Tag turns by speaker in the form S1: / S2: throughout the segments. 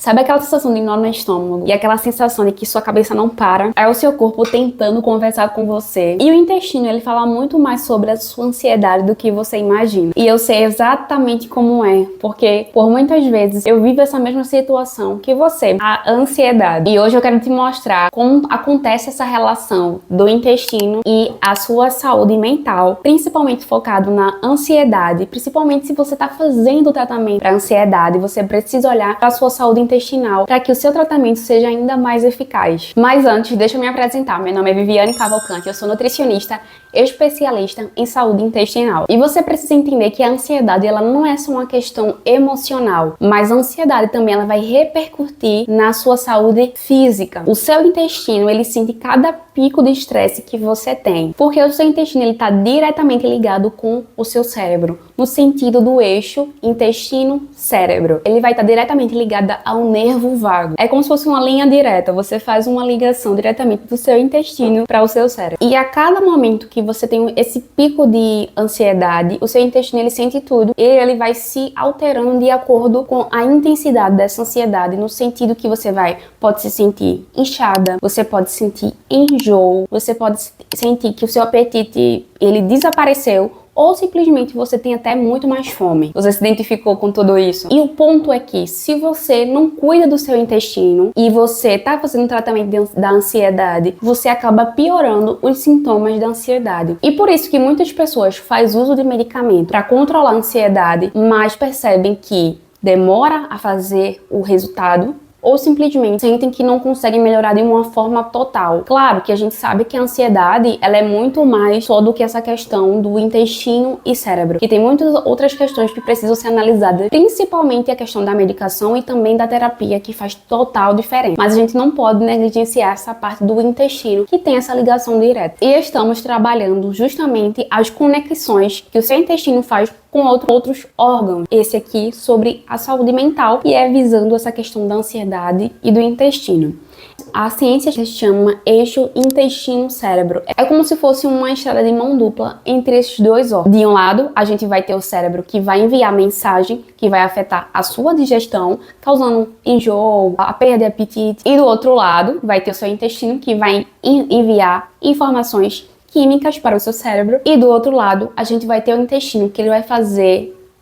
S1: Sabe aquela sensação de nó no estômago e aquela sensação de que sua cabeça não para? É o seu corpo tentando conversar com você. E o intestino, ele fala muito mais sobre a sua ansiedade do que você imagina. E eu sei exatamente como é, porque por muitas vezes eu vivo essa mesma situação que você, a ansiedade. E hoje eu quero te mostrar como acontece essa relação do intestino e a sua saúde mental, principalmente focado na ansiedade, principalmente se você está fazendo o tratamento para ansiedade, você precisa olhar para a sua saúde intestinal para que o seu tratamento seja ainda mais eficaz. Mas antes, deixa eu me apresentar. Meu nome é Viviane Cavalcante, eu sou nutricionista especialista em saúde intestinal. E você precisa entender que a ansiedade, ela não é só uma questão emocional, mas a ansiedade também ela vai repercutir na sua saúde física. O seu intestino, ele sente cada pico de estresse que você tem, porque o seu intestino ele está diretamente ligado com o seu cérebro, no sentido do eixo intestino-cérebro. Ele vai estar diretamente ligado ao nervo vago. É como se fosse uma linha direta, você faz uma ligação diretamente do seu intestino para o seu cérebro. E a cada momento que você tem esse pico de ansiedade, o seu intestino ele sente tudo e ele vai se alterando de acordo com a intensidade dessa ansiedade, no sentido que você pode se sentir inchada, você pode sentir enjoo, você pode sentir que o seu apetite ele desapareceu, ou simplesmente você tem até muito mais fome. Você se identificou com tudo isso? E o ponto é que se você não cuida do seu intestino e você tá fazendo tratamento da ansiedade, você acaba piorando os sintomas da ansiedade. E por isso que muitas pessoas fazem uso de medicamento para controlar a ansiedade, mas percebem que demora a fazer o resultado, ou simplesmente sentem que não conseguem melhorar de uma forma total. Claro que a gente sabe que a ansiedade, ela é muito mais só do que essa questão do intestino e cérebro, que tem muitas outras questões que precisam ser analisadas, principalmente a questão da medicação e também da terapia, que faz total diferença. Mas a gente não pode negligenciar essa parte do intestino, que tem essa ligação direta. E estamos trabalhando justamente as conexões que o seu intestino faz com outros órgãos. Esse aqui sobre a saúde mental e é visando essa questão da ansiedade e do intestino. A ciência se chama eixo intestino-cérebro. É como se fosse uma estrada de mão dupla entre esses dois órgãos. De um lado, a gente vai ter o cérebro que vai enviar mensagem que vai afetar a sua digestão, causando enjoo, a perda de apetite. E do outro lado, vai ter o seu intestino que vai enviar informações químicas para o seu cérebro, e do outro lado a gente vai ter o intestino que ele vai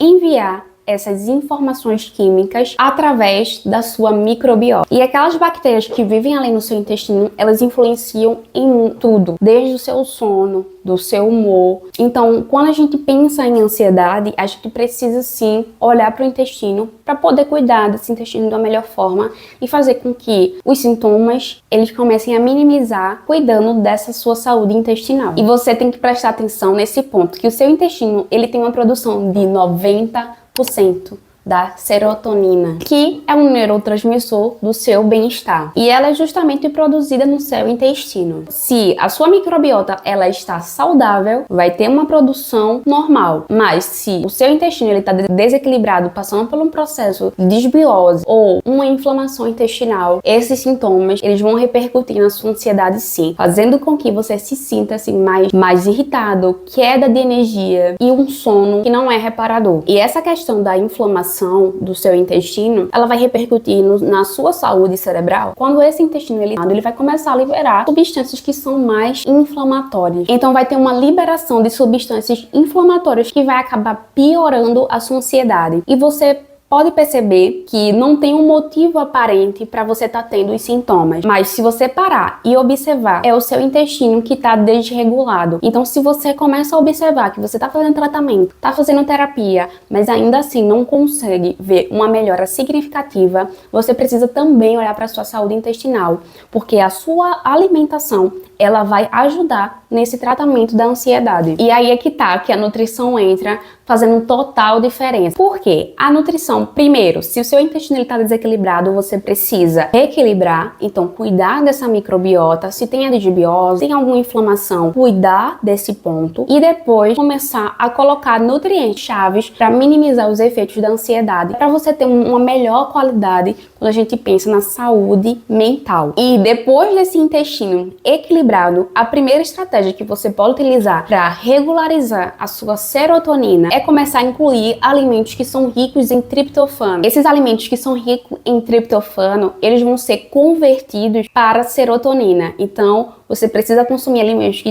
S1: enviar essas informações químicas através da sua microbiota. E aquelas bactérias que vivem ali no seu intestino, elas influenciam em tudo, desde o seu sono, do seu humor. Então, quando a gente pensa em ansiedade, a gente precisa sim olhar para o intestino para poder cuidar desse intestino da melhor forma e fazer com que os sintomas eles comecem a minimizar, cuidando dessa sua saúde intestinal. E você tem que prestar atenção nesse ponto, que o seu intestino ele tem uma produção de 90% da serotonina, que é um neurotransmissor do seu bem-estar. E ela é justamente produzida no seu intestino. Se a sua microbiota ela está saudável, vai ter uma produção normal. Mas se o seu intestino ele está desequilibrado, passando por um processo de desbiose ou uma inflamação intestinal, esses sintomas eles vão repercutir na sua ansiedade sim, fazendo com que você se sinta assim mais irritado, queda de energia e um sono que não é reparador. E essa questão da inflamação do seu intestino, ela vai repercutir na sua saúde cerebral. Quando esse intestino ele vai começar a liberar substâncias que são mais inflamatórias. Então vai ter uma liberação de substâncias inflamatórias que vai acabar piorando a sua ansiedade. E você pode perceber que não tem um motivo aparente para você estar tendo os sintomas. Mas se você parar e observar, é o seu intestino que está desregulado. Então se você começa a observar que você está fazendo tratamento, está fazendo terapia, mas ainda assim não consegue ver uma melhora significativa, você precisa também olhar para a sua saúde intestinal, porque a sua alimentação ela vai ajudar nesse tratamento da ansiedade. E aí é que tá, que a nutrição entra fazendo total diferença. Por quê? A nutrição, primeiro, se o seu intestino está desequilibrado, você precisa reequilibrar, então cuidar dessa microbiota, se tem a disbiose, tem alguma inflamação, cuidar desse ponto e depois começar a colocar nutrientes chaves para minimizar os efeitos da ansiedade, para você ter uma melhor qualidade quando a gente pensa na saúde mental. E depois desse intestino equilibrado, a primeira estratégia que você pode utilizar para regularizar a sua serotonina é começar a incluir alimentos que são ricos em tryptofano. triptofano. Esses alimentos que são ricos em triptofano, eles vão ser convertidos para serotonina. Então, você precisa consumir alimentos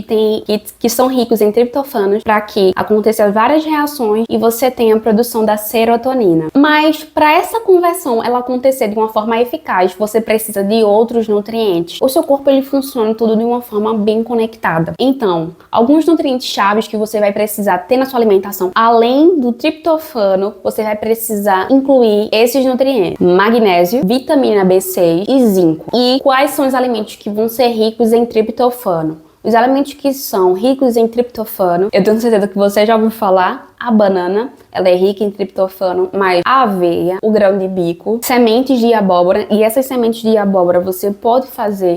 S1: que são ricos em triptofanos para que aconteçam várias reações e você tenha a produção da serotonina. Mas para essa conversão ela acontecer de uma forma eficaz, você precisa de outros nutrientes. O seu corpo ele funciona tudo de uma forma bem conectada. Então, alguns nutrientes chaves que você vai precisar ter na sua alimentação, além do triptofano, você vai precisar incluir esses nutrientes: magnésio, vitamina B6 e zinco. E quais são os alimentos que vão ser ricos em triptofano? Os alimentos que são ricos em triptofano, eu tenho certeza que você já ouviu falar. A banana, ela é rica em triptofano, mas a aveia, o grão de bico, sementes de abóbora, e essas sementes de abóbora você pode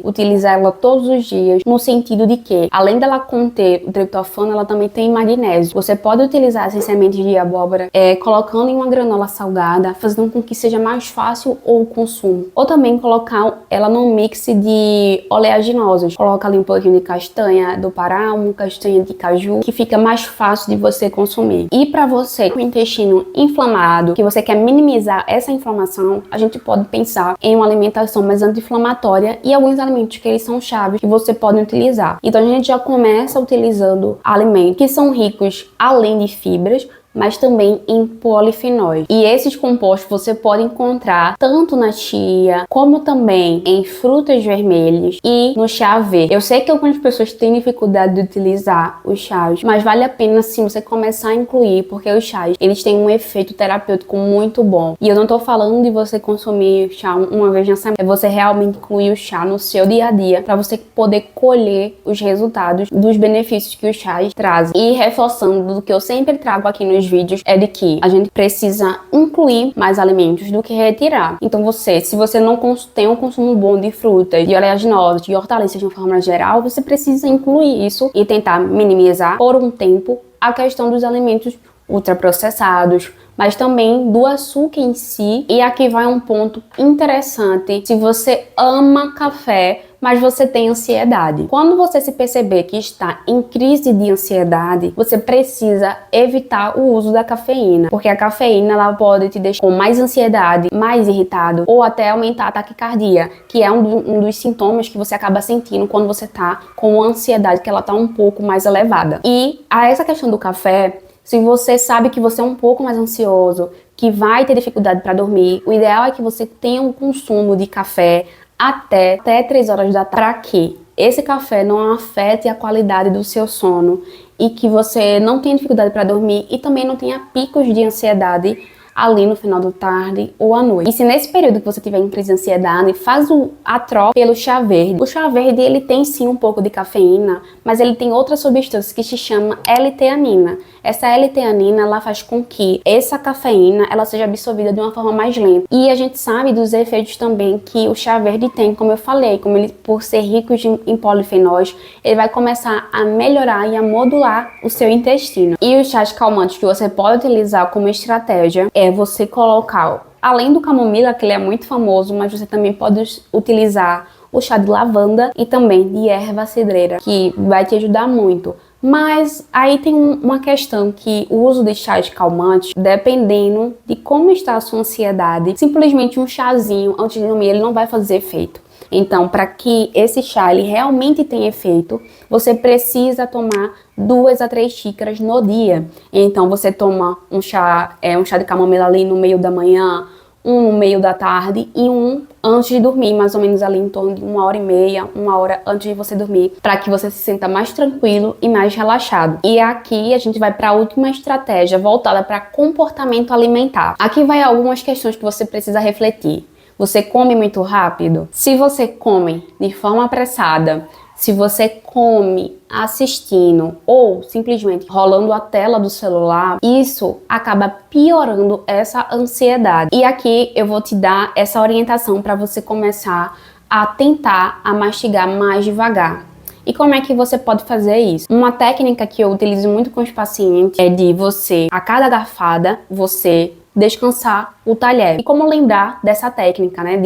S1: utilizar ela todos os dias, no sentido de que, além dela conter o triptofano, ela também tem magnésio. Você pode utilizar essas sementes de abóbora colocando em uma granola salgada, fazendo com que seja mais fácil o consumo. Ou também colocar ela num mix de oleaginosos. Coloca ali um pouquinho de castanha do Pará, uma castanha de caju, que fica mais fácil de você consumir. E para você com o intestino inflamado, que você quer minimizar essa inflamação, a gente pode pensar em uma alimentação mais anti-inflamatória e alguns alimentos que eles são chaves que você pode utilizar. Então a gente já começa utilizando alimentos que são ricos além de fibras, mas também em polifenóis. E esses compostos você pode encontrar tanto na chia, como também em frutas vermelhas e no chá verde. Eu sei que algumas pessoas têm dificuldade de utilizar os chás, mas vale a pena sim você começar a incluir, porque os chás, eles têm um efeito terapêutico muito bom. E eu não tô falando de você consumir chá uma vez na semana, é você realmente incluir o chá no seu dia a dia, para você poder colher os resultados dos benefícios que os chás trazem. E reforçando do que eu sempre trago aqui nos vídeos, é de que a gente precisa incluir mais alimentos do que retirar. Então se você não tem um consumo bom de frutas, de oleaginosas, de hortaliças de uma forma geral, você precisa incluir isso e tentar minimizar por um tempo a questão dos alimentos ultraprocessados, mas também do açúcar em si. E aqui vai um ponto interessante: se você ama café, mas você tem ansiedade. Quando você se perceber que está em crise de ansiedade, você precisa evitar o uso da cafeína, porque a cafeína ela pode te deixar com mais ansiedade, mais irritado ou até aumentar a taquicardia, que é um dos sintomas que você acaba sentindo quando você está com ansiedade, que ela está um pouco mais elevada. E a essa questão do café, se você sabe que você é um pouco mais ansioso, que vai ter dificuldade para dormir, o ideal é que você tenha um consumo de café até 3 horas da tarde, para que esse café não afete a qualidade do seu sono e que você não tenha dificuldade para dormir e também não tenha picos de ansiedade ali no final da tarde ou à noite. E se nesse período que você tiver em crise de ansiedade, faz a troca pelo chá verde. O chá verde, ele tem sim um pouco de cafeína, mas ele tem outra substância que se chama L-teanina. Essa L-teanina, ela faz com que essa cafeína, ela seja absorvida de uma forma mais lenta. E a gente sabe dos efeitos também que o chá verde tem, como eu falei, como ele, por ser rico em polifenóis, ele vai começar a melhorar e a modular o seu intestino. E os chás calmantes que você pode utilizar como estratégia é você colocar, além do camomila, que ele é muito famoso, mas você também pode utilizar o chá de lavanda e também de erva cidreira, que vai te ajudar muito. Mas aí tem uma questão, que o uso de chás calmantes, dependendo de como está a sua ansiedade, simplesmente um chazinho antes de dormir, ele não vai fazer efeito. Então, para que esse chá ele realmente tenha efeito, você precisa tomar 2 a 3 xícaras no dia. Então, você toma um chá de camomila ali no meio da manhã, um no meio da tarde e um antes de dormir, mais ou menos ali em torno de 1h30, 1 hora antes de você dormir, para que você se sinta mais tranquilo e mais relaxado. E aqui a gente vai para a última estratégia, voltada para comportamento alimentar. Aqui vai algumas questões que você precisa refletir. Você come muito rápido? Se você come de forma apressada, se você come assistindo ou simplesmente rolando a tela do celular, isso acaba piorando essa ansiedade. E aqui eu vou te dar essa orientação para você começar a tentar mastigar mais devagar. E como é que você pode fazer isso? Uma técnica que eu utilizo muito com os pacientes é de você, a cada garfada, você descansar o talher. E como lembrar dessa técnica, né?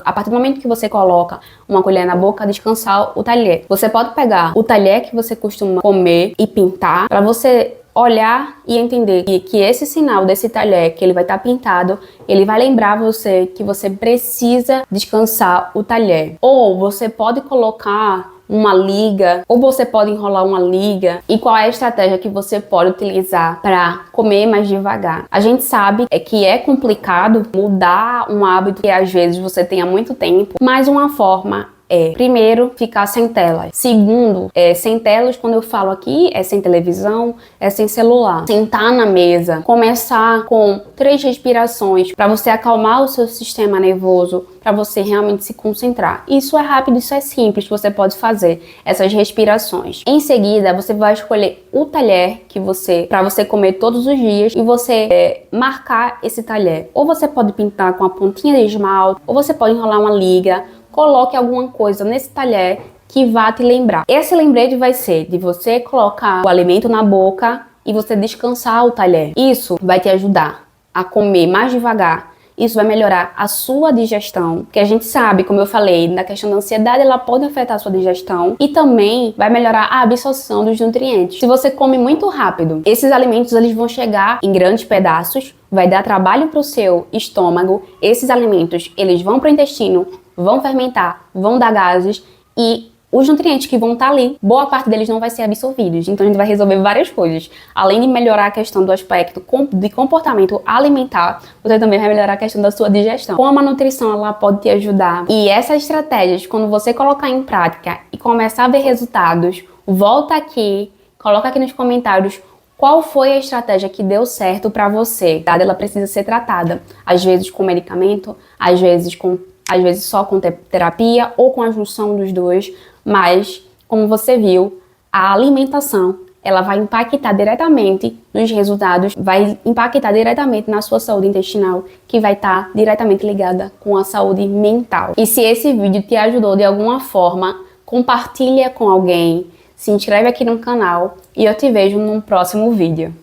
S1: A partir do momento que você coloca uma colher na boca, descansar o talher. Você pode pegar o talher que você costuma comer e pintar, para você olhar e entender que esse sinal desse talher, que ele vai estar pintado, ele vai lembrar você que você precisa descansar o talher. Ou você pode colocar uma liga, ou você pode enrolar uma liga. E qual é a estratégia que você pode utilizar para comer mais devagar? A gente sabe que é complicado mudar um hábito que às vezes você tenha muito tempo, mas uma forma primeiro, ficar sem telas. Segundo, sem telas, quando eu falo aqui, é sem televisão, é sem celular. Sentar na mesa, começar com 3 respirações para você acalmar o seu sistema nervoso, para você realmente se concentrar. Isso é rápido, isso é simples, você pode fazer essas respirações. Em seguida, você vai escolher o talher para você comer todos os dias e você marcar esse talher. Ou você pode pintar com a pontinha de esmalte, ou você pode enrolar uma liga. Coloque alguma coisa nesse talher que vá te lembrar. Esse lembrete vai ser de você colocar o alimento na boca e você descansar o talher. Isso vai te ajudar a comer mais devagar. Isso vai melhorar a sua digestão, porque a gente sabe, como eu falei, na questão da ansiedade, ela pode afetar a sua digestão e também vai melhorar a absorção dos nutrientes. Se você come muito rápido, esses alimentos eles vão chegar em grandes pedaços, vai dar trabalho para o seu estômago, esses alimentos eles vão para o intestino, vão fermentar, vão dar gases e os nutrientes que vão estar ali, boa parte deles não vai ser absorvidos. Então a gente vai resolver várias coisas. Além de melhorar a questão do aspecto de comportamento alimentar, você também vai melhorar a questão da sua digestão. Como a nutrição ela pode te ajudar. E essas estratégias, quando você colocar em prática e começar a ver resultados, volta aqui, coloca aqui nos comentários qual foi a estratégia que deu certo para você. Ela precisa ser tratada, às vezes com medicamento, às vezes só com terapia ou com a junção dos dois, mas, como você viu, a alimentação, ela vai impactar diretamente nos resultados, vai impactar diretamente na sua saúde intestinal, que vai estar diretamente ligada com a saúde mental. E se esse vídeo te ajudou de alguma forma, compartilha com alguém, se inscreve aqui no canal e eu te vejo num próximo vídeo.